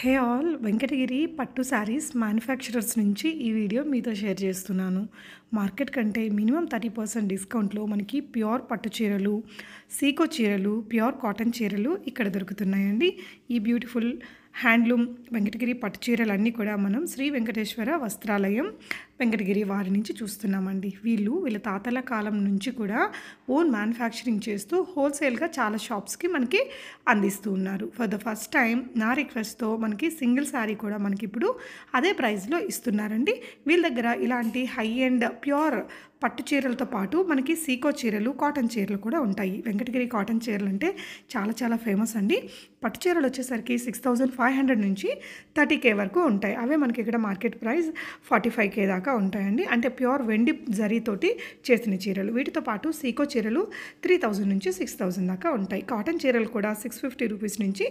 Hey all Venkatagiri పట్టు saris manufacturers నుంచి ఈ వీడియో మీతో షేర్ చేస్తున్నాను. మార్కెట్ కంటే మినిమం 30% డిస్కౌంట్లో మనకి ప్యూర్ పట్టు చీరలు, సీకో చీరలు, ప్యూర్ కాటన్ చీరలు ఇక్కడ దొరుకుతున్నాయండి. ఈ బ్యూటిఫుల్ హ్యాండ్లూమ్ వెంకటగిరి పట్టు చీరలన్నీ కూడా మనం శ్రీ వెంకటేశ్వర వస్త్రాలయం వెంకటగిరి వారి నుంచి చూస్తున్నామండి. వీళ్ళ తాతల కాలం నుంచి కూడా ఓన్ మ్యానుఫ్యాక్చరింగ్ చేస్తూ హోల్సేల్గా చాలా షాప్స్కి మనకి అందిస్తూ ఉన్నారు. ఫర్ ద ఫస్ట్ టైం నా రిక్వెస్ట్తో మనకి సింగిల్ శారీ కూడా మనకి ఇప్పుడు అదే ప్రైస్లో ఇస్తున్నారండి. వీళ్ళ దగ్గర ఇలాంటి హై అండ్ ప్యూర్ పట్టు చీరలతో పాటు మనకి సీకో చీరలు, కాటన్ చీరలు కూడా ఉంటాయి. వెంకటగిరి కాటన్ చీరలు అంటే చాలా ఫేమస్ అండి. పట్టు చీరలు వచ్చేసరికి 6,500 నుంచి 30K వరకు ఉంటాయి. అవే మనకి ఇక్కడ మార్కెట్ ప్రైస్ 45K దాకా ఉంటాయండి. అంటే ప్యూర్ వెండి జరీతోటి చేసిన చీరలు. వీటితో పాటు సీకో చీరలు 3,000 నుంచి 6,000 దాకా ఉంటాయి. కాటన్ చీరలు కూడా 650 రూపీస్ నుంచి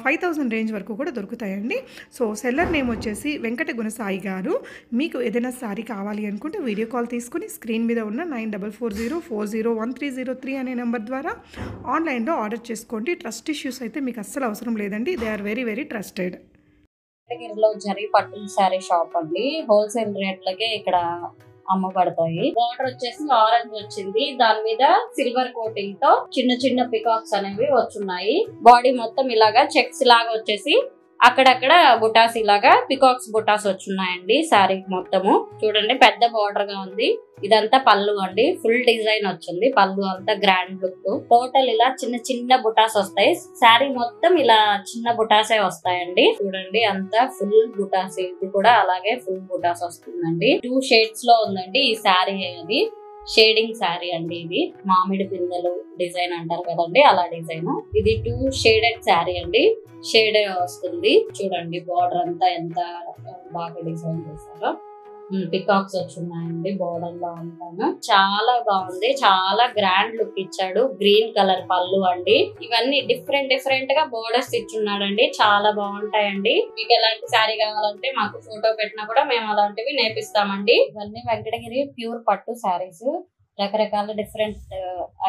5,000 రేంజ్ వరకు కూడా దొరుకుతాయండి. సో సెల్లర్ నేమ్ వచ్చేసి వెంకట గుణసాయి గారు. మీకు ఏదైనా శారీ కావాలి అనుకుంటే వీడియో కాల్ తీసుకుని స్క్రీన్ మీద ఉన్న 9440401303 అనే నెంబర్ ద్వారా ఆన్లైన్లో ఆర్డర్ చేసుకోండి. ట్రస్ట్ ఇష్యూస్ అయితే మీకు అస్సలు అవసరం లేదండి. They are very trusted. వెంకటగిరిలో జరీ పట్టు శారీ షాప్ అండి. హోల్సేల్ రేట్లకే ఇక్కడ అమ్మబడతాయి. బార్డర్ వచ్చేసి ఆరెంజ్ వచ్చింది. దాని మీద సిల్వర్ కోటింగ్ తో చిన్న పికాక్స్ అనేవి వచ్చున్నాయి. బాడీ మొత్తం ఇలాగా చెక్స్ లాగా వచ్చేసి అక్కడక్కడ బుటాస్ ఇలాగా పికాక్స్ బుటాస్ వచ్చున్నాయండి. శారీ మొత్తము చూడండి, పెద్ద బార్డర్ గా ఉంది. ఇదంతా పళ్ళు అండి. ఫుల్ డిజైన్ వచ్చింది. పళ్ళు అంతా గ్రాండ్ లుక్. టోటల్ ఇలా చిన్న బుటాస్ వస్తాయి. శారీ మొత్తం ఇలా చిన్న బుటాసే వస్తాయండి. చూడండి అంతా ఫుల్ బుటాస్. ఇది కూడా అలాగే ఫుల్ బుటాస్ వస్తుందండి. 2 షేడ్స్ లో ఉందండి ఈ శారీ. అది షేడింగ్ శారీ అండి. ఇది మామిడి పిందెలు డిజైన్ అంటారు కదండి, అలా డిజైన్. ఇది 2 షేడెడ్ శారీ అండి. షేడ్ వస్తుంది. చూడండి బార్డర్ అంతా ఎంత బాగా డిజైన్ చేశారో. పికాక్స్ వచ్చున్నాయండి బార్డర్ లో అంతా. చాలా బాగుంది. చాలా గ్రాండ్ లుక్ ఇచ్చాడు. గ్రీన్ కలర్ పళ్ళు అండి. ఇవన్నీ డిఫరెంట్ గా బోర్డర్స్ ఇచ్చున్నాడండి. చాలా బాగుంటాయండి. మీకు ఎలాంటి శారీ కావాలంటే మాకు ఫోటో పెట్టినా కూడా మేము అలాంటివి నేర్పిస్తామండి. ఇవన్నీ వెంకటగిరి ప్యూర్ పట్టు శారీస్. రకరకాల డిఫరెంట్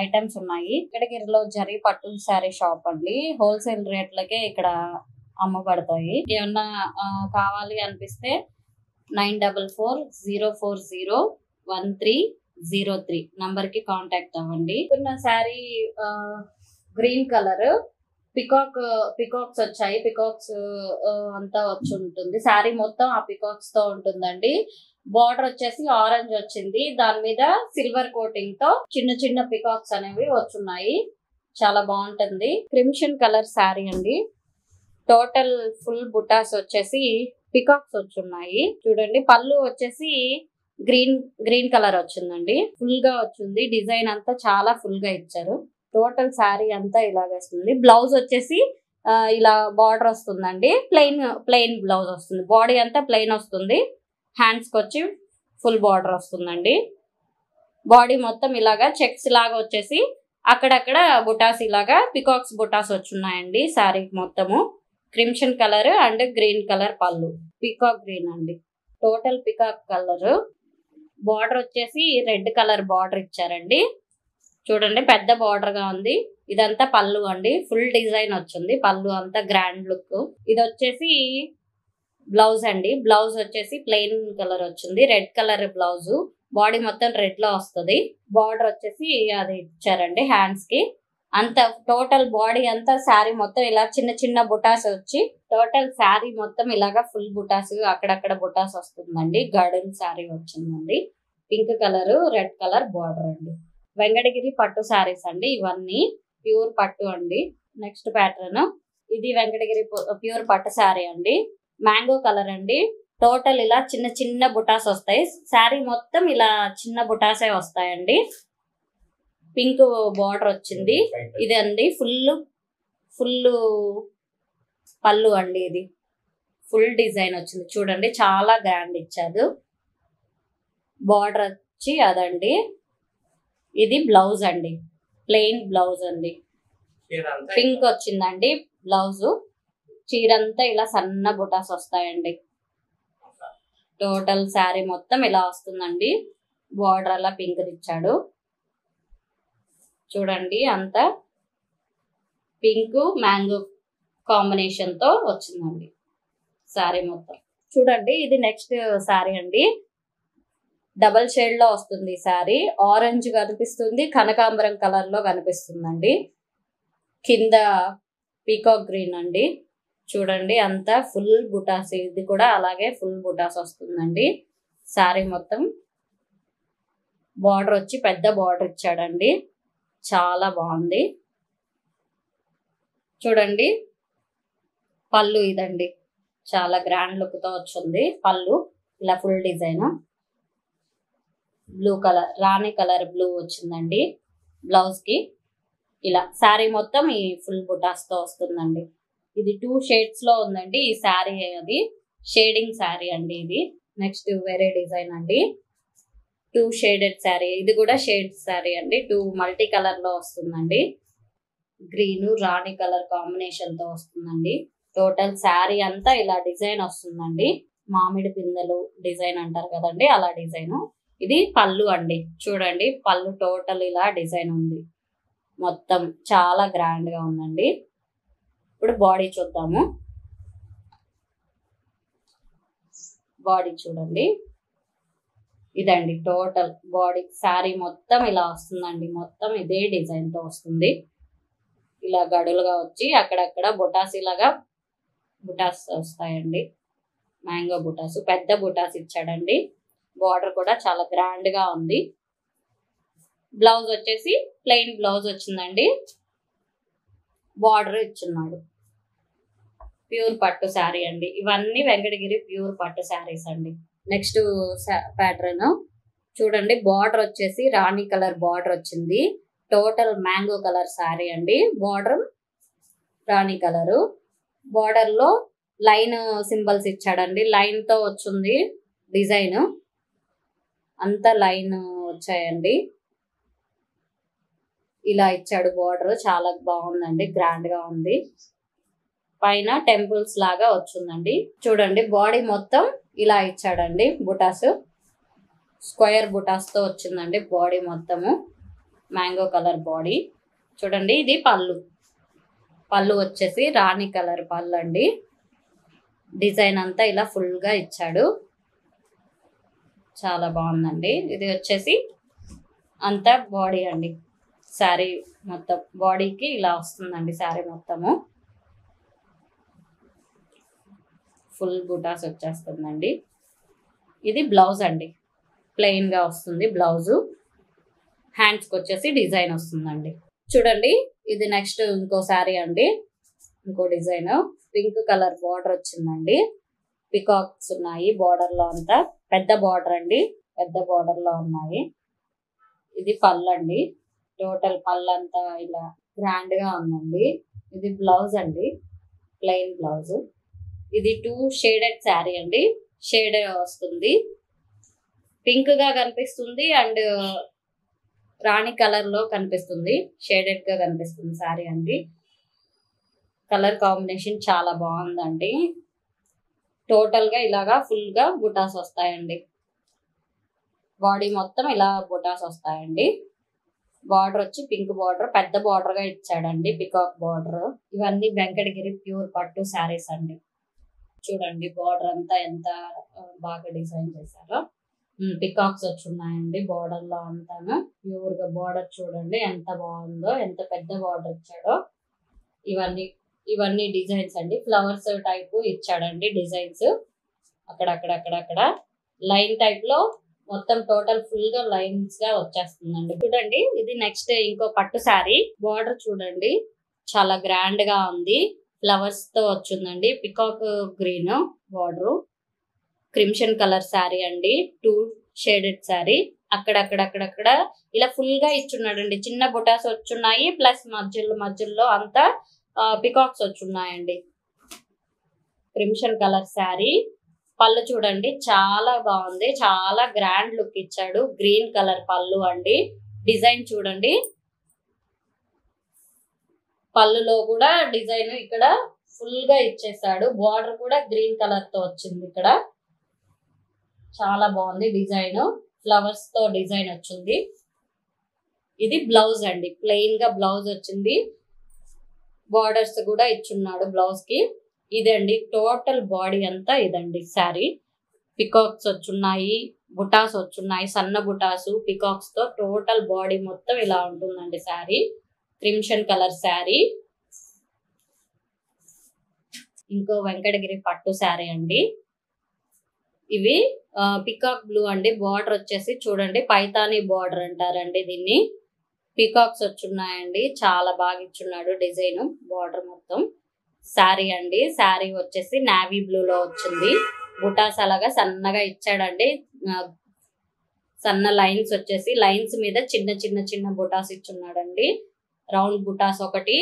ఐటమ్స్ ఉన్నాయి. వెంకటగిరిలో జరీ పట్టు శారీ షాప్ అండి. హోల్సేల్ రేట్లకే ఇక్కడ అమ్మబడతాయి. ఏమన్నా కావాలి అనిపిస్తే 9440401303 నంబర్ కి కాంటాక్ట్ అవ్వండి. శారీ గ్రీన్ కలర్ పికాక్స్ వచ్చాయి. పికాక్స్ అంతా వచ్చి ఉంటుంది. శారీ మొత్తం ఆ పికాక్స్ తో ఉంటుందండి. బార్డర్ వచ్చేసి ఆరెంజ్ వచ్చింది. దాని మీద సిల్వర్ కోటింగ్ తో చిన్న పికాక్స్ అనేవి వచ్చున్నాయి. చాలా బాగుంటుంది. క్రిమ్షన్ కలర్ శారీ అండి. టోటల్ ఫుల్ బుటాస్ వచ్చేసి పికాక్స్ వచ్చున్నాయి. చూడండి పళ్ళు వచ్చేసి గ్రీన్ కలర్ వచ్చిందండి. ఫుల్ గా వచ్చింది. డిజైన్ అంతా చాలా ఫుల్ గా ఇచ్చారు. టోటల్ శారీ అంతా ఇలాగ వస్తుంది. బ్లౌజ్ వచ్చేసి ఇలా బార్డర్ వస్తుందండి. ప్లెయిన్ బ్లౌజ్ వస్తుంది. బాడీ అంతా ప్లెయిన్ వస్తుంది. హ్యాండ్స్ కి వచ్చి ఫుల్ బార్డర్ వస్తుందండి. బాడీ మొత్తం ఇలాగా చెక్స్ లాగా వచ్చేసి అక్కడక్కడ బుటాస్ ఇలాగా పికాక్స్ బుటాస్ వచ్చున్నాయండి. శారీ మొత్తము crimson colour and green colour పళ్ళు. పికాక్ గ్రీన్ అండి. Total peacock colour. బార్డర్ వచ్చేసి రెడ్ కలర్ బార్డర్ ఇచ్చారండి. చూడండి పెద్ద బార్డర్ గా ఉంది. ఇదంతా పళ్ళు అండి. ఫుల్ డిజైన్ వచ్చింది. పళ్ళు అంతా గ్రాండ్ లుక్. ఇది వచ్చేసి బ్లౌజ్ అండి. బ్లౌజ్ వచ్చేసి ప్లెయిన్ కలర్ వచ్చింది. Red colour blouse. బాడీ మొత్తం రెడ్ లో వస్తుంది. బార్డర్ వచ్చేసి అది ఇచ్చారండి హ్యాండ్స్ కి. అంత టోటల్ బాడీ అంతా శారీ మొత్తం ఇలా చిన్న బుటాస్ వచ్చి టోటల్ శారీ మొత్తం ఇలాగా ఫుల్ బుటాస్ అక్కడక్కడ బుటాస్ వస్తుందండి. గార్డెన్ శారీ వచ్చిందండి. Pink colour red colour border అండి. వెంకటగిరి పట్టు శారీస్ అండి. ఇవన్నీ ప్యూర్ పట్టు అండి. నెక్స్ట్ ప్యాటర్న్ ఇది వెంకటగిరి ప్యూర్ పట్టు శారీ అండి. మ్యాంగో కలర్ అండి. టోటల్ ఇలా చిన్న బుటాస్ వస్తాయి. శారీ మొత్తం ఇలా చిన్న బుటాసే వస్తాయండి. పింక్ బార్డర్ వచ్చింది. ఇది అండి ఫుల్ పళ్ళు అండి. ఇది ఫుల్ డిజైన్ వచ్చింది. చూడండి చాలా గ్రాండ్ ఇచ్చారు. బార్డర్ వచ్చి అదండి. ఇది బ్లౌజ్ అండి. ప్లెయిన్ బ్లౌజ్ అండి. పింక్ వచ్చిందండి బ్లౌజ్. చీరంతా ఇలా సన్న బుటాస్ వస్తాయండి. టోటల్ శారీ మొత్తం ఇలా వస్తుందండి. బార్డర్ అలా పింక్ ఇచ్చాడు. చూడండి అంతా పింక్ మ్యాంగో కాంబినేషన్ తో వచ్చిందండి. శారీ మొత్తం. చూడండి ఇది నెక్స్ట్ శారీ అండి. డబల్ షేడ్ లో వస్తుంది శారీ. ఆరెంజ్ కనిపిస్తుంది, కనకాంబరం కలర్ లో కనిపిస్తుందండి. కింద పీకాక్ గ్రీన్ అండి. చూడండి అంతా ఫుల్ బుటాస్. ఇది కూడా అలాగే ఫుల్ బుటాస్ వస్తుందండి. శారీ మొత్తం బార్డర్ వచ్చి పెద్ద బార్డర్ ఇచ్చాడండి. చాలా బాగుంది. చూడండి పళ్ళు ఇదండి. చాలా గ్రాండ్ లుక్ తో వచ్చింది పళ్ళు. ఇలా ఫుల్ డిజైన్ బ్లూ కలర్, రాణి కలర్ బ్లూ వచ్చిందండి బ్లౌజ్ కి. ఇలా శారీ మొత్తం ఈ ఫుల్ బుటాస్ తో వస్తుందండి. ఇది 2 షేడ్స్ లో ఉందండి ఈ శారీ. అది షేడింగ్ శారీ అండి. ఇది నెక్స్ట్ వేరే డిజైన్ అండి. 2 షేడెడ్ శారీ. ఇది కూడా షేడ్ శారీ అండి. 2 మల్టీ కలర్ లో వస్తుందండి. గ్రీన్ రాణి కలర్ కాంబినేషన్ తో వస్తుందండి. టోటల్ శారీ అంతా ఇలా డిజైన్ వస్తుందండి. మామిడి పిందెలు డిజైన్ అంటారు కదండి, అలా డిజైన్. ఇది పళ్ళు అండి. చూడండి పళ్ళు టోటల్ ఇలా డిజైన్ ఉంది. మొత్తం చాలా గ్రాండ్ గా ఉందండి. ఇప్పుడు బాడీ చూద్దాము. బాడీ చూడండి ఇదండి. టోటల్ బాడీ శారీ మొత్తం ఇలా వస్తుందండి. మొత్తం ఇదే డిజైన్ తో వస్తుంది. ఇలా గడులుగా వచ్చి అక్కడక్కడ బుటాస్ ఇలాగా బుటాస్ వస్తాయండి. మ్యాంగో బుటాస్, పెద్ద బుటాస్ ఇచ్చాడండి. బార్డర్ కూడా చాలా గ్రాండ్ గా ఉంది. బ్లౌజ్ వచ్చేసి ప్లెయిన్ బ్లౌజ్ వచ్చిందండి. బార్డర్ ఇచ్చున్నాడు. ప్యూర్ పట్టు శారీ అండి. ఇవన్నీ వెంకటగిరి ప్యూర్ పట్టు శారీస్ అండి. నెక్స్ట్ ప్యాటర్న్ చూడండి. బార్డర్ వచ్చేసి రాణి కలర్ బార్డర్ వచ్చింది. టోటల్ మ్యాంగో కలర్ శారీ అండి. బార్డర్ రాణి కలరు. బార్డర్ లో లైన్ సింబల్స్ ఇచ్చాడండి. లైన్ తో వచ్చింది డిజైన్. అంతా లైన్ వచ్చాయండి. ఇలా ఇచ్చాడు బార్డర్. చాలా బాగుందండి. గ్రాండ్ గా ఉంది. పైన టెంపుల్స్ లాగా వచ్చిందండి. చూడండి బాడీ మొత్తం ఇలా ఇచ్చాడండి. బుటాస్ స్క్వేర్ బుటాస్ తో వచ్చిందండి బాడీ మొత్తము. Mango colour body. చూడండి ఇది పళ్ళు. పళ్ళు వచ్చేసి రాణి కలర్ పళ్ళు అండి. డిజైన్ అంతా ఇలా ఫుల్ గా ఇచ్చాడు. చాలా బాగుందండి. ఇది వచ్చేసి అంతా బాడీ అండి. శారీ మొత్తం బాడీకి ఇలా వస్తుందండి. శారీ మొత్తము ఫుల్ బుటాస్ వచ్చేస్తుందండి. ఇది బ్లౌజ్ అండి. ప్లెయిన్ గా వస్తుంది బ్లౌజు. హ్యాండ్స్ కి వచ్చేసి డిజైన్ వస్తుందండి. చూడండి ఇది నెక్స్ట్ ఇంకో శారీ అండి. ఇంకో డిజైన్. పింక్ కలర్ బార్డర్ వచ్చిందండి. పికాక్స్ ఉన్నాయి బార్డర్ లో. అంతా పెద్ద బార్డర్ అండి. పెద్ద బార్డర్ లో ఉన్నాయి. ఇది పళ్ళు అండి. టోటల్ పళ్ళు అంతా ఇలా గ్రాండ్ గా ఉందండి. ఇది బ్లౌజ్ అండి. Plain blouse. ఇది 2 షేడెడ్ శారీ అండి. షేడ్ వస్తుంది. పింక్ గా కనిపిస్తుంది అండ్ రాణి కలర్ లో కనిపిస్తుంది. షేడెడ్ గా కనిపిస్తుంది శారీ అండి. కలర్ కాంబినేషన్ చాలా బాగుందండి. టోటల్ గా ఇలాగా ఫుల్ గా బుటాస్ వస్తాయండి. బాడీ మొత్తం ఇలా బుటాస్ వస్తాయండి. బార్డర్ వచ్చి పింక్ బార్డర్ పెద్ద బార్డర్ గా ఇచ్చాడండి. Peacock border. ఇవన్నీ వెంకటగిరి ప్యూర్ పట్టు శారీస్ అండి. చూడండి బార్డర్ అంతా ఎంత బాగా డిజైన్ చేశారో. పికాక్స్ వచ్చి ఉన్నాయండి బార్డర్ లో అంతాను. ప్యూర్ గా బార్డర్ చూడండి ఎంత బాగుందో. ఎంత పెద్ద బార్డర్ ఇచ్చాడో. ఇవన్నీ డిజైన్స్ అండి. ఫ్లవర్స్ టైప్ ఇచ్చాడండి డిజైన్స్. అక్కడక్కడ లైన్ టైప్ లో మొత్తం టోటల్ ఫుల్ గా లైన్స్ గా వచ్చేస్తుందండి. చూడండి ఇది నెక్స్ట్ ఇంకో పట్టు శారీ. బార్డర్ చూడండి చాలా గ్రాండ్ గా ఉంది. ఫ్లవర్స్ తో వచ్చిందండి. Peacock green border. Crimson colour sari అండి. 2 షేడెడ్ శారీ. అక్కడక్కడ ఇలా ఫుల్ గా ఇచ్చున్నాడండి. చిన్న బుటాస్ వచ్చున్నాయి. ప్లస్ మధ్యలో అంతా పికాక్స్ వచ్చున్నాయండి. Crimson colour sari. పళ్ళు చూడండి చాలా బాగుంది. చాలా గ్రాండ్ లుక్ ఇచ్చాడు. గ్రీన్ కలర్ పళ్ళు అండి. డిజైన్ చూడండి. పళ్ళులో కూడా డిజైన్ ఇక్కడ ఫుల్ గా ఇచ్చేసాడు. బార్డర్ కూడా గ్రీన్ కలర్ తో వచ్చింది. ఇక్కడ చాలా బాగుంది డిజైన్. ఫ్లవర్స్ తో డిజైన్ వచ్చింది. ఇది బ్లౌజ్ అండి. ప్లెయిన్ గా బ్లౌజ్ వచ్చింది. బార్డర్స్ కూడా ఇచ్చున్నాడు బ్లౌజ్ కి. ఇదండి టోటల్ బాడీ అంతా ఇదండి శారీ. పికాక్స్ వచ్చున్నాయి, బుటాస్ వచ్చున్నాయి, సన్న బుటాసు పికాక్స్ తో టోటల్ బాడీ మొత్తం ఇలా ఉంటుందండి శారీ. Crimson colour sari. ఇంకో వెంకటగిరి పట్టు శారీ అండి. ఇవి పికాక్ బ్లూ అండి. బార్డర్ వచ్చేసి చూడండి పైతానీ బార్డర్ అంటారండి దీన్ని. పికాక్స్ వచ్చున్నాయండి, చాలా బాగా ఇచ్చున్నాడు డిజైన్. బార్డర్ మొత్తం శారీ అండి. శారీ వచ్చేసి నావీ బ్లూ లో వచ్చింది. బుటాస్ అలాగా సన్నగా ఇచ్చాడండి. సన్న లైన్స్ వచ్చేసి లైన్స్ మీద చిన్న చిన్న చిన్న బుటాస్ ఇచ్చున్నాడండి. రౌండ్ బుటాస్ ఒకటి,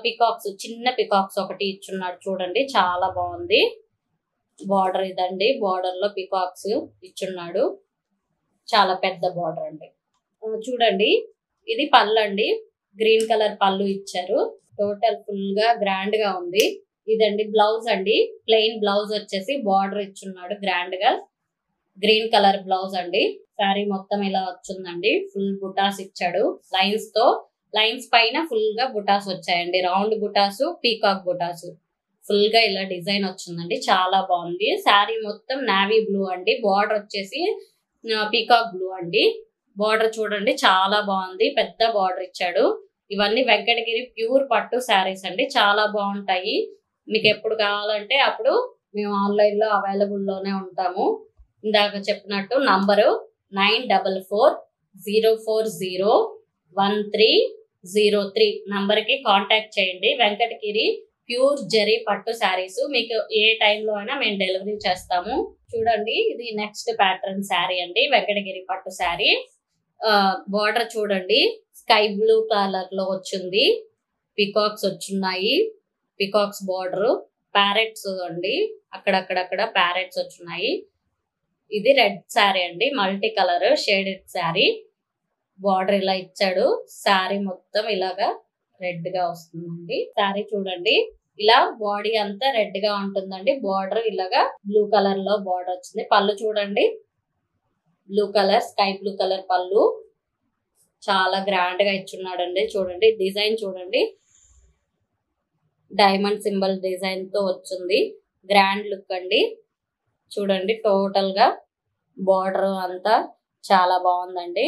పికాక్స్ చిన్న పికాక్స్ ఒకటి ఇచ్చున్నాడు చూడండి, చాలా బాగుంది. బార్డర్ ఇదండి. బార్డర్ లో పికాక్స్ ఇచ్చున్నాడు, చాలా పెద్ద బార్డర్ అండి. చూడండి ఇది పళ్ళు అండి. గ్రీన్ కలర్ పళ్ళు ఇచ్చారు. టోటల్ ఫుల్ గా గ్రాండ్ గా ఉంది. ఇదండి బ్లౌజ్ అండి. ప్లెయిన్ బ్లౌజ్ వచ్చేసి బార్డర్ ఇచ్చున్నాడు గ్రాండ్ గా. గ్రీన్ కలర్ బ్లౌజ్ అండి. శారీ మొత్తం ఇలా వచ్చిందండి. ఫుల్ బుటాస్ ఇచ్చాడు లైన్స్ తో. లైన్స్ పైన ఫుల్ గా బుటాస్ వచ్చాయండి. రౌండ్ బుటాసు, పీకాక్ బుటాసు ఫుల్ గా ఇలా డిజైన్ వచ్చిందండి, చాలా బాగుంది. శారీ మొత్తం నావీ బ్లూ అండి. బార్డర్ వచ్చేసి పీకాక్ బ్లూ అండి. బార్డర్ చూడండి చాలా బాగుంది, పెద్ద బార్డర్ ఇచ్చాడు. ఇవన్నీ వెంకటగిరి ప్యూర్ పట్టు శారీస్ అండి, చాలా బాగుంటాయి. మీకు ఎప్పుడు కావాలంటే అప్పుడు మేము ఆన్లైన్ లో అవైలబుల్ లోనే ఉంటాము. ఇందాక చెప్పినట్టు నంబరు 9404041303 నంబర్ కి కాంటాక్ట్ చేయండి. వెంకటగిరి ప్యూర్ జరీ పట్టు శారీస్ మీకు ఏ టైంలో అయినా మేము డెలివరీ చేస్తాము. చూడండి ఇది నెక్స్ట్ ప్యాటర్న్ శారీ అండి. వెంకటగిరి పట్టు శారీ. బార్డర్ చూడండి స్కై బ్లూ కలర్ లో వచ్చింది. పికాక్స్ వచ్చున్నాయి. పికాక్స్ బార్డర్, ప్యారెట్స్ అండి, అక్కడక్కడక్కడ ప్యారెట్స్ వచ్చున్నాయి. ఇది రెడ్ శారీ అండి, multi colour shaded sari. Border ఇలా ఇచ్చాడు. శారీ మొత్తం ఇలాగా రెడ్ గా వస్తుందండి. శారీ చూడండి ఇలా బాడీ అంతా రెడ్ గా ఉంటుందండి. బార్డర్ ఇలాగా బ్లూ కలర్ లో బార్డర్ వచ్చింది. పళ్ళు చూడండి blue colour, sky blue colour పళ్ళు, చాలా గ్రాండ్ గా ఇచ్చున్నాడండి. చూడండి డిజైన్ చూడండి, డైమండ్ సింబల్ డిజైన్ తో వచ్చింది. గ్రాండ్ లుక్ అండి. చూడండి టోటల్ గా బార్డర్ అంతా చాలా బాగుందండి.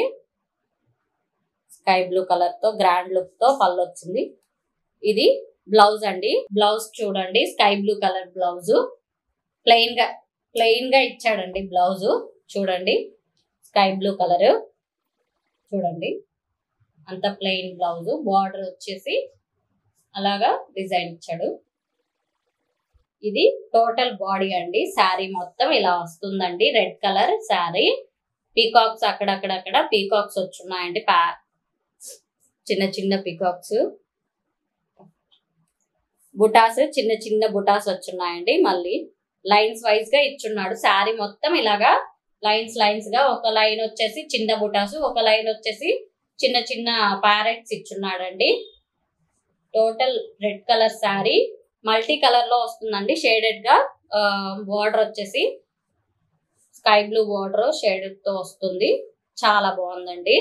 స్కై బ్లూ కలర్ తో గ్రాండ్ లుక్ తో పళ్ళు వచ్చింది. ఇది బ్లౌజ్ అండి. బ్లౌజ్ చూడండి sky blue colour blouse. Plain గా ఇచ్చాడండి బ్లౌజ్. చూడండి స్కై బ్లూ కలర్. చూడండి అంత ప్లెయిన్ బ్లౌజ్. బార్డర్ వచ్చేసి అలాగా డిజైన్ ఇచ్చాడు. ఇది టోటల్ బాడీ అండి. శారీ మొత్తం ఇలా వస్తుందండి. Red colour sari. పీకాక్స్ అక్కడక్కడక్కడ పీకాక్స్ వచ్చున్నాయండి. చిన్న చిన్న పీకాక్స్, బుటాస్ చిన్న చిన్న బుటాస్ వచ్చున్నాయండి. మళ్ళీ లైన్స్ వైజ్ గా ఇచ్చున్నాడు. శారీ మొత్తం ఇలాగా లైన్స్ గా, ఒక లైన్ వచ్చేసి చిన్న బుటాసు, ఒక లైన్ వచ్చేసి చిన్న చిన్న ప్యారెట్స్ ఇచ్చున్నాడండి. Total red colour sari multi colour లో వస్తుందండి. షేడెడ్ గా బార్డర్ వచ్చేసి స్కై బ్లూ బార్డర్ షేడెడ్ తో వస్తుంది. చాలా బాగుందండి.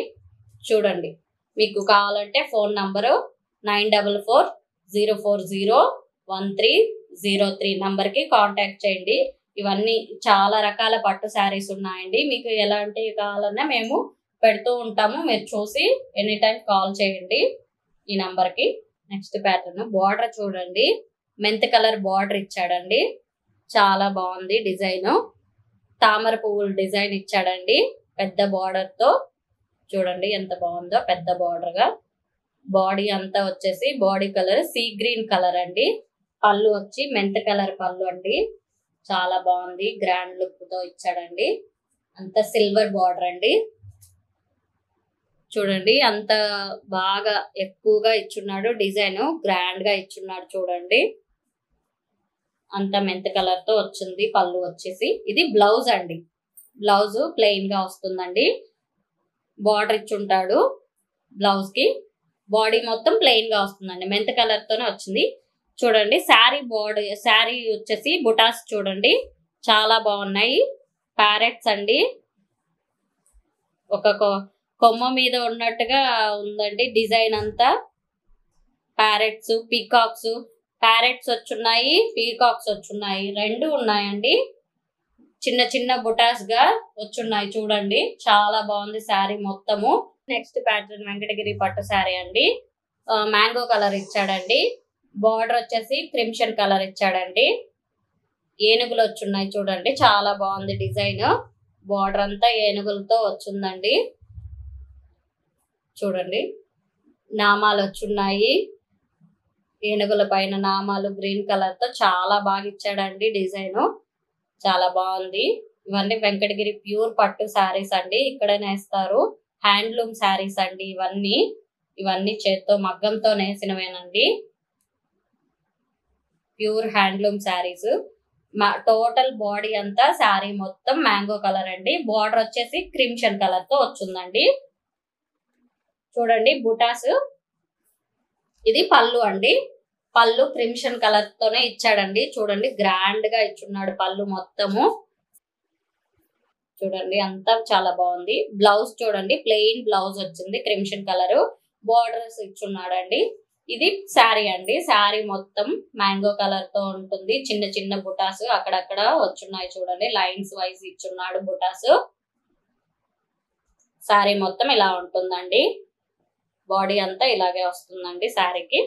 చూడండి మీకు కావాలంటే ఫోన్ నంబరు 9440401303 నంబర్ కి కాంటాక్ట్ చేయండి. ఇవన్నీ చాలా రకాల పట్టు శారీస్ ఉన్నాయండి. మీకు ఎలాంటివి కావాలన్నా మేము పెడుతూ ఉంటాము. మీరు చూసి ఎనీ టైం కాల్ చేయండి ఈ నంబర్ కి. నెక్స్ట్ ప్యాటర్న్ బార్డర్ చూడండి, మెంత్ కలర్ బార్డర్ ఇచ్చాడండి. చాలా బాగుంది డిజైన్. తామర పువ్వుల డిజైన్ ఇచ్చాడండి పెద్ద బార్డర్ తో. చూడండి ఎంత బాగుందో, పెద్ద బార్డర్ గా. బాడీ అంతా వచ్చేసి body colour sea green colour అండి. పళ్ళు వచ్చి మెంత్ కలర్ పళ్ళు అండి. చాలా బాగుంది, గ్రాండ్ లుక్ తో ఇచ్చాడండి. అంత సిల్వర్ బార్డర్ అండి. చూడండి అంత బాగా ఎక్కువగా ఇచ్చున్నాడు. డిజైన్ గ్రాండ్ గా ఇచ్చున్నాడు. చూడండి అంత మెంత్ కలర్ తో వచ్చింది. పళ్ళు వచ్చేసి ఇది బ్లౌజ్ అండి. బ్లౌజ్ ప్లెయిన్ గా వస్తుందండి. బార్డర్ ఇచ్చుంటాడు బ్లౌజ్ కి. బాడీ మొత్తం ప్లెయిన్ గా వస్తుందండి. మెంత్ కలర్ తోనే వచ్చింది. చూడండి శారీ బాడీ, శారీ వచ్చేసి బుటాస్ చూడండి చాలా బాగున్నాయి. ప్యారెట్స్ అండి, ఒక కొమ్మ మీద ఉన్నట్టుగా ఉందండి డిజైన్ అంతా. ప్యారెట్స్, పీకాక్స్, ప్యారెట్స్ వచ్చున్నాయి, పీకాక్స్ వచ్చున్నాయి, రెండు ఉన్నాయండి. చిన్న చిన్న బుటాస్ గా వచ్చున్నాయి చూడండి. చాలా బాగుంది శారీ మొత్తము. నెక్స్ట్ ప్యాటర్న్ వెంకటగిరి పట్టు శారీ అండి. మ్యాంగో కలర్ ఇచ్చాడండి. బార్డర్ వచ్చేసి క్రిమ్షన్ కలర్ ఇచ్చాడండి. ఏనుగులు వచ్చున్నాయి చూడండి. చాలా బాగుంది డిజైన్. బార్డర్ అంతా ఏనుగులతో వచ్చిందండి. చూడండి నామాలు వచ్చున్నాయి. ఏనుగుల పైన నామాలు గ్రీన్ కలర్ తో చాలా బాగా ఇచ్చాడండి. డిజైన్ చాలా బాగుంది. ఇవన్నీ వెంకటగిరి ప్యూర్ పట్టు శారీస్ అండి. ఇక్కడ నేస్తారు. హ్యాండ్లూమ్ శారీస్ అండి ఇవన్నీ చేత్తో మగ్గంతో నేసినవేనండి. Pure handloom saris. Total body అంతా శారీ మొత్తం మ్యాంగో కలర్ అండి. బార్డర్ వచ్చేసి క్రిమ్షన్ కలర్ తో వచ్చిందండి. చూడండి బుటాస్. ఇది పళ్ళు అండి. పళ్ళు క్రిమ్షన్ కలర్ తోనే ఇచ్చాడండి. చూడండి గ్రాండ్ గా ఇచ్చున్నాడు పళ్ళు మొత్తము. చూడండి అంతా చాలా బాగుంది. బ్లౌజ్ చూడండి ప్లెయిన్ బ్లౌజ్ వచ్చింది క్రిమ్షన్ కలర్. బోర్డర్స్ ఇచ్చున్నాడండి. ఇది శారీ అండి. శారీ మొత్తం మ్యాంగో కలర్ తో ఉంటుంది. చిన్న చిన్న బుటాస్ అక్కడక్కడ వచ్చున్నాయి చూడండి. లైన్స్ వైజ్ ఇచ్చున్నాడు బుటాస్. శారీ మొత్తం ఇలా ఉంటుందండి. బాడీ అంతా ఇలాగే వస్తుందండి శారీకి.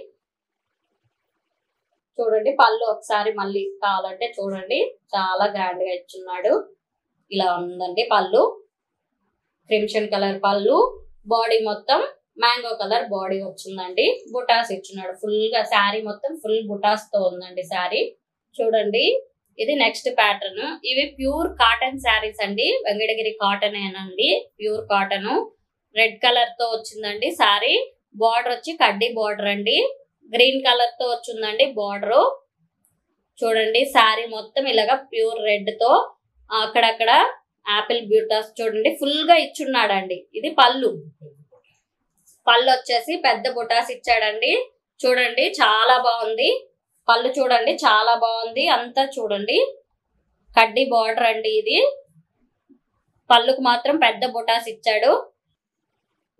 చూడండి పళ్ళు ఒకసారి మళ్ళీ కావాలంటే చూడండి. చాలా గ్రాండ్ గా ఇచ్చున్నాడు. ఇలా ఉందండి పళ్ళు. క్రిమ్షన్ కలర్ పళ్ళు. బాడీ మొత్తం మ్యాంగో కలర్ బాడీ వచ్చిందండి. బుటాస్ ఇచ్చున్నాడు ఫుల్ గా. శారీ మొత్తం ఫుల్ బుటాస్ తో ఉందండి శారీ. చూడండి ఇది నెక్స్ట్ ప్యాటర్న్. ఇవి ప్యూర్ కాటన్ శారీస్ అండి. వెంకటగిరి కాటన్ ఏనండి. Pure cotton. రెడ్ కలర్ తో వచ్చిందండి శారీ. బార్డర్ వచ్చి కడ్డీ బార్డర్ అండి. గ్రీన్ కలర్ తో వచ్చిందండి బార్డర్. చూడండి శారీ మొత్తం ఇలాగా ప్యూర్ రెడ్ తో అక్కడక్కడ ఆపిల్ బ్యూటాస్ చూడండి ఫుల్ గా ఇచ్చున్నాడండి. ఇది పళ్ళు. పళ్ళు వచ్చేసి పెద్ద బుటాస్ ఇచ్చాడండి. చూడండి చాలా బాగుంది. పళ్ళు చూడండి చాలా బాగుంది. అంతా చూడండి కడ్డీ బార్డర్ అండి. ఇది పళ్ళుకు మాత్రం పెద్ద బుటాస్ ఇచ్చాడు.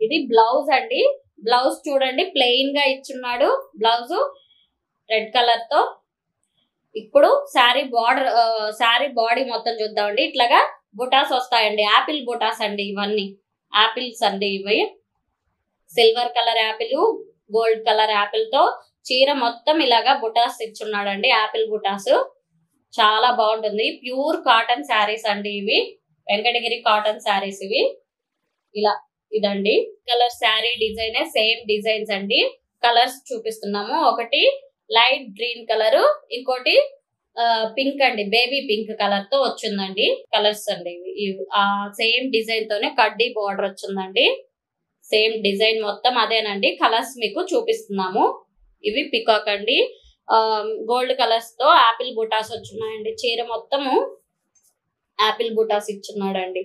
ఇది బ్లౌజ్ అండి. బ్లౌజ్ చూడండి ప్లెయిన్ గా ఇచ్చున్నాడు బ్లౌజ్ రెడ్ కలర్ తో. ఇప్పుడు శారీ బార్డర్ శారీ బాడీ మొత్తం చూద్దామండి. ఇట్లాగా బుటాస్ వస్తాయండి. యాపిల్ బుటాస్ అండి. ఇవన్నీ యాపిల్స్ అండి. ఇవి silver colour Apple, gold colour Apple తో చీర మొత్తం ఇలాగా బుటాస్ ఇచ్చున్నాడండి. యాపిల్ బుటాస్ చాలా బాగుంటుంది. ప్యూర్ కాటన్ శారీస్ అండి. ఇవి వెంకటగిరి కాటన్ శారీస్ ఇవి. ఇలా ఇదండి colour sari design. Same designs అండి. కలర్స్ చూపిస్తున్నాము. ఒకటి లైట్ గ్రీన్ కలర్, ఇంకోటి పింక్ అండి. బేబీ పింక్ కలర్ తో వచ్చిందండి. కలర్స్ అండి ఆ సేమ్ డిజైన్ తోనే కడ్డీ బార్డర్ వచ్చిందండి. సేమ్ డిజైన్ మొత్తం అదేనండి. కలర్స్ మీకు చూపిస్తున్నాము. ఇవి పికాక్ అండి. గోల్డ్ కలర్స్ తో ఆపిల్ బుటాస్ వచ్చున్నాయండి. చీర మొత్తము ఆపిల్ బుటాస్ ఇచ్చున్నాడండి.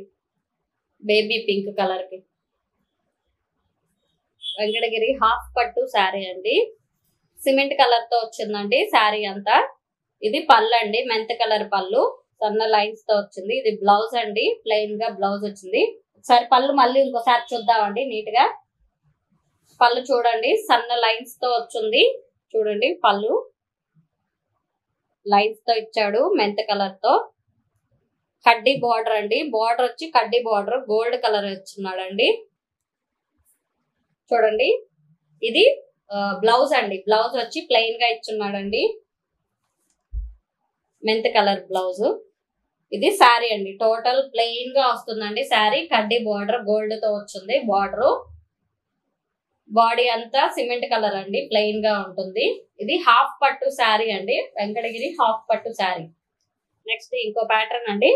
బేబీ పింక్ కలర్ కి. వెంకటగిరి హాఫ్ పట్టు శారీ అండి. సిమెంట్ కలర్ తో వచ్చిందండి శారీ అంతా. ఇది పళ్ళు అండి. మెంత కలర్ పళ్ళు సన్న లైన్స్ తో వచ్చింది. ఇది బ్లౌజ్ అండి. ప్లెయిన్ గా బ్లౌజ్ వచ్చింది. ఒకసారి పళ్ళు మళ్ళీ ఇంకోసారి చూద్దామండి నీట్ గా. పళ్ళు చూడండి సన్న లైన్స్ తో వచ్చింది. చూడండి పళ్ళు లైన్స్ తో ఇచ్చాడు మెంత కలర్ తో. కడ్డీ బార్డర్ అండి. బార్డర్ వచ్చి కడ్డీ బార్డర్ గోల్డ్ కలర్ వచ్చిన్నాడండి. చూడండి ఇది బ్లౌజ్ అండి. బ్లౌజ్ వచ్చి ప్లెయిన్ గా ఇచ్చున్నాడండి. మెంత కలర్ బ్లౌజ్. ఇది శారీ అండి. టోటల్ ప్లెయిన్ గా వస్తుందండి శారీ. కడ్డీ బార్డర్ గోల్డ్ తో వచ్చింది బార్డర్. బాడీ అంతా సిమెంట్ కలర్ అండి. ప్లెయిన్ గా ఉంటుంది. ఇది హాఫ్ పట్టు శారీ అండి. వెంకటగిరి హాఫ్ పట్టు శారీ. నెక్స్ట్ ఇంకో ప్యాటర్న్ అండి.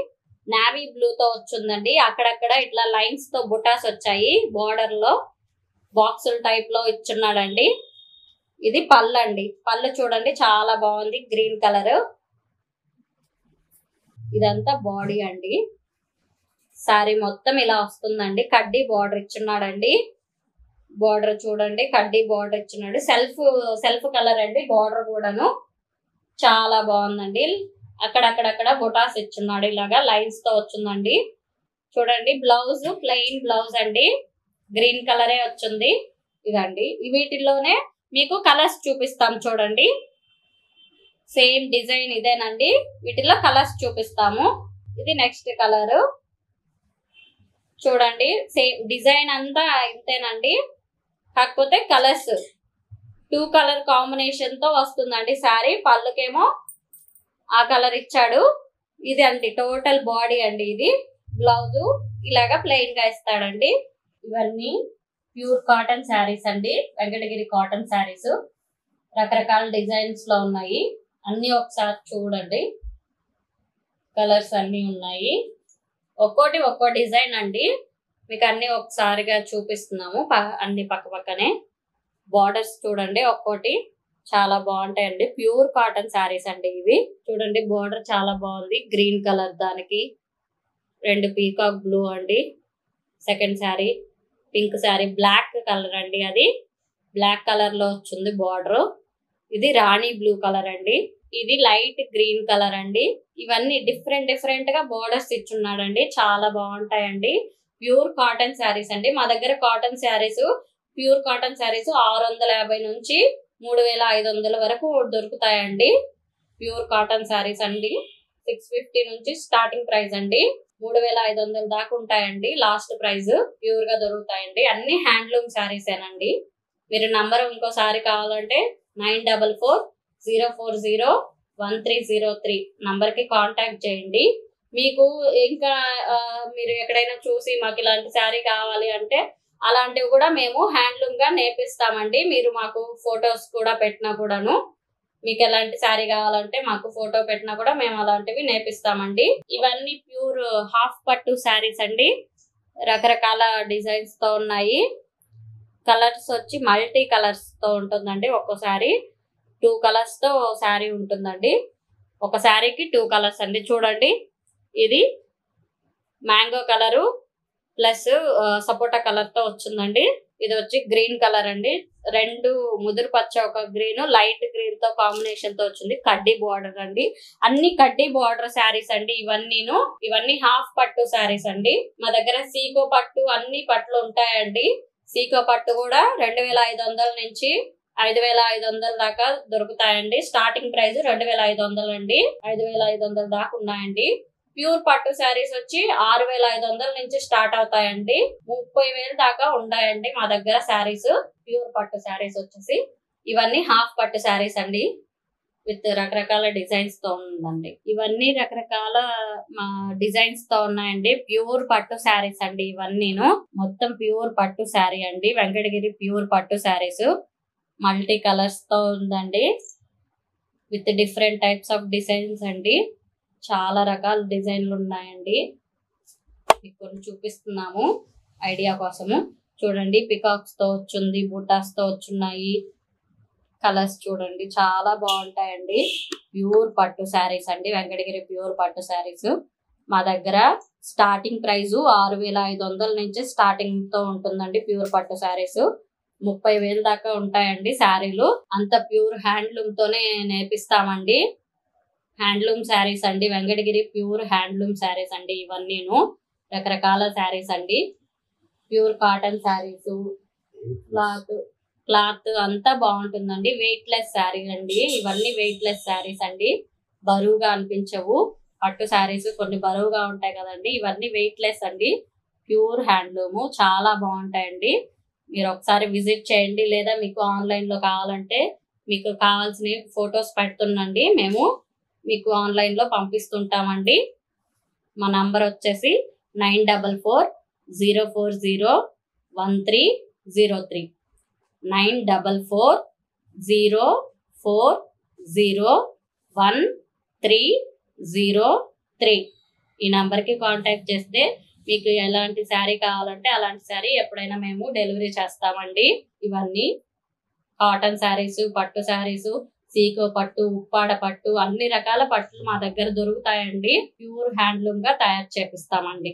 నావీ బ్లూ తో వచ్చిందండి. అక్కడక్కడ ఇట్లా లైన్స్ తో బుటాస్ వచ్చాయి. బార్డర్ లో బాక్సుల టైప్ లో ఇచ్చున్నాడండి. ఇది పళ్ళు అండి. పళ్ళు చూడండి చాలా బాగుంది. Green colour. ఇదంతా బాడీ అండి. శారీ మొత్తం ఇలా వస్తుందండి. కడ్డీ బార్డర్ ఇచ్చున్నాడండి. బార్డర్ చూడండి కడ్డీ బార్డర్ ఇచ్చున్నాడు. సెల్ఫ్ కలర్ అండి. బార్డర్ కూడాను చాలా బాగుందండి. అక్కడక్కడక్కడ బుటాస్ ఇచ్చున్నాడు. ఇలాగా లైన్స్ తో వచ్చిందండి. చూడండి బ్లౌజ్ ప్లెయిన్ బ్లౌజ్ అండి. గ్రీన్ కలరే వచ్చింది. ఇదండి వీటిల్లోనే మీకు కలర్స్ చూపిస్తాం చూడండి. సేమ్ డిజైన్ ఇదేనండి. వీటిలో కలర్స్ చూపిస్తాము. ఇది నెక్స్ట్ కలర్ చూడండి. సేమ్ డిజైన్ అంతా ఇంతేనండి, కాకపోతే కలర్స్ 2 కలర్ కాంబినేషన్ తో వస్తుందండి శారీ. పళ్ళుకేమో ఆ కలర్ ఇచ్చాడు. ఇది అండి టోటల్ బాడీ అండి. ఇది బ్లౌజ్ ఇలాగా ప్లెయిన్ గా ఇస్తాడండి. ఇవన్నీ ప్యూర్ కాటన్ శారీస్ అండి, వెంకటగిరి కాటన్ శారీస్. రకరకాల డిజైన్స్ లో ఉన్నాయి. అన్ని ఒకసారి చూడండి. కలర్స్ అన్ని ఉన్నాయి. ఒక్కోటి ఒక్కో డిజైన్ అండి. మీకు అన్ని ఒకసారిగా చూపిస్తున్నాము. అన్ని పక్క పక్కనే. బార్డర్స్ చూడండి ఒక్కోటి చాలా బాగుంటాయండి. ప్యూర్ కాటన్ శారీస్ అండి ఇవి. చూడండి బార్డర్ చాలా బాగుంది. గ్రీన్ కలర్, దానికి 2 పీకాక్ బ్లూ అండి. Second sari pink sari, black colour అండి. అది బ్లాక్ కలర్ లో వచ్చింది బార్డర్. ఇది రాణి బ్లూ కలర్ అండి. ఇది లైట్ గ్రీన్ కలర్ అండి. ఇవన్నీ డిఫరెంట్ డిఫరెంట్ గా బోర్డర్స్ ఇచ్చున్నాడండి. చాలా బాగుంటాయండి. ప్యూర్ కాటన్ శారీస్ అండి. మా దగ్గర cotton saris, pure cotton saris 650 నుంచి 3500 వరకు దొరుకుతాయండి. ప్యూర్ కాటన్ శారీస్ అండి. 650 నుంచి స్టార్టింగ్ ప్రైస్ అండి. 3500 దాకా ఉంటాయండి లాస్ట్ ప్రైస్. ప్యూర్ గా దొరుకుతాయండి. అన్ని హ్యాండ్లూమ్ శారీస్ ఏనండి. మీరు నంబర్ ఇంకోసారి కావాలంటే 9440401303 నంబర్ కి కాంటాక్ట్ చేయండి. మీకు ఇంకా మీరు ఎక్కడైనా చూసి మాకు ఇలాంటి శారీ కావాలి అంటే అలాంటివి కూడా మేము హ్యాండ్లూమ్ గా నేర్పిస్తామండి. మీరు మాకు ఫొటోస్ కూడా పెట్టినా కూడాను, మీకు ఎలాంటి శారీ కావాలంటే మాకు ఫోటో పెట్టినా కూడా మేము అలాంటివి నేర్పిస్తామండి. ఇవన్నీ ప్యూర్ హాఫ్ పట్టు శారీస్ అండి. రకరకాల డిజైన్స్ తో ఉన్నాయి. కలర్స్ వచ్చి మల్టీ కలర్స్ తో ఉంటుందండి. ఒక్కోసారి 2 కలర్స్ తో శారీ ఉంటుందండి. ఒక శారీకి 2 కలర్స్ అండి. చూడండి ఇది మ్యాంగో కలరు ప్లస్ సపోటా కలర్ తో వచ్చిందండి. ఇది వచ్చి గ్రీన్ కలర్ అండి. 2 ముదురు పచ్చ, ఒక గ్రీన్ లైట్ గ్రీన్ తో కాంబినేషన్ తో వచ్చింది. కడ్డీ బార్డర్ అండి. అన్ని కడ్డీ బార్డర్ శారీస్ అండి. ఇవన్నీ హాఫ్ పట్టు శారీస్ అండి. మా దగ్గర సీకో పట్టు అన్ని పట్లు ఉంటాయండి. సీకో పట్టు కూడా 2500 నుంచి 5500 దాకా దొరుకుతాయండి. స్టార్టింగ్ ప్రైస్ 2500 అండి. 5500 దాకా ఉన్నాయండి. ప్యూర్ పట్టు శారీస్ వచ్చి 6500 నుంచి స్టార్ట్ అవుతాయండి. 30,000 దాకా ఉంటాయండి మా దగ్గర శారీస్. ప్యూర్ పట్టు శారీస్ వచ్చేసి ఇవన్నీ హాఫ్ పట్టు శారీస్ అండి. విత్ రకరకాల డిజైన్స్ తో ఉందండి. ఇవన్నీ రకరకాల డిజైన్స్ తో ఉన్నాయండి. ప్యూర్ పట్టు శారీస్ అండి. ఇవన్నీను మొత్తం ప్యూర్ పట్టు శారీ అండి. వెంకటగిరి ప్యూర్ పట్టు శారీస్ మల్టీ కలర్స్ తో ఉందండి. With different types of designs అండి. చాలా రకాల డిజైన్లు ఉన్నాయండి. మీకు కొన్ని చూపిస్తున్నాము ఐడియా కోసము. చూడండి పికాక్స్ తో వచ్చింది, బూటాస్ తో వచ్చున్నాయి. కలర్స్ చూడండి చాలా బాగుంటాయండి. ప్యూర్ పట్టు శారీస్ అండి. వెంకటగిరి ప్యూర్ పట్టు శారీస్ మా దగ్గర స్టార్టింగ్ ప్రైస్ 6500 నుంచి స్టార్టింగ్ తో ఉంటుందండి. ప్యూర్ పట్టు శారీస్ 30,000 దాకా ఉంటాయండి శారీలు. అంత ప్యూర్ హ్యాండ్లూమ్ తోనే నేర్పిస్తామండి. హ్యాండ్లూమ్ శారీస్ అండి. వెంకటగిరి ప్యూర్ హ్యాండ్లూమ్ శారీస్ అండి. ఇవన్నీను రకరకాల శారీస్ అండి. ప్యూర్ కాటన్ శారీస్, క్లాత్ అంతా బాగుంటుందండి. వెయిట్ లెస్ శారీ అండి. ఇవన్నీ వెయిట్ లెస్ శారీస్ అండి. బరువుగా అనిపించవు. పట్టు శారీస్ కొన్ని బరువుగా ఉంటాయి కదండి. ఇవన్నీ వెయిట్ లెస్ అండి. ప్యూర్ హ్యాండ్లూమ్ చాలా బాగుంటాయండి. మీరు ఒకసారి విజిట్ చేయండి. లేదా మీకు ఆన్లైన్ లో కావాలంటే మీకు కావాల్సిన ఫొటోస్ పెడుతుండండి. మేము మీకు ఆన్లైన్ లో పంపిస్తుంటామండి. మా నంబర్ వచ్చేసి 9440401303 9440401303 ఈ నంబర్ కి కాంటాక్ట్ చేస్తే మీకు ఎలాంటి శారీ కావాలంటే అలాంటి శారీ ఎప్పుడైనా మేము డెలివరీ చేస్తామండి. ఇవన్నీ కాటన్ శారీస్, పట్టు శారీస్, సీకో పట్టు, ఉప్పాడ పట్టు అన్ని రకాల పట్టులు మా దగ్గర దొరుకుతాయండి. ప్యూర్ హ్యాండ్లూమ్ గా తయారు చేపిస్తామండి.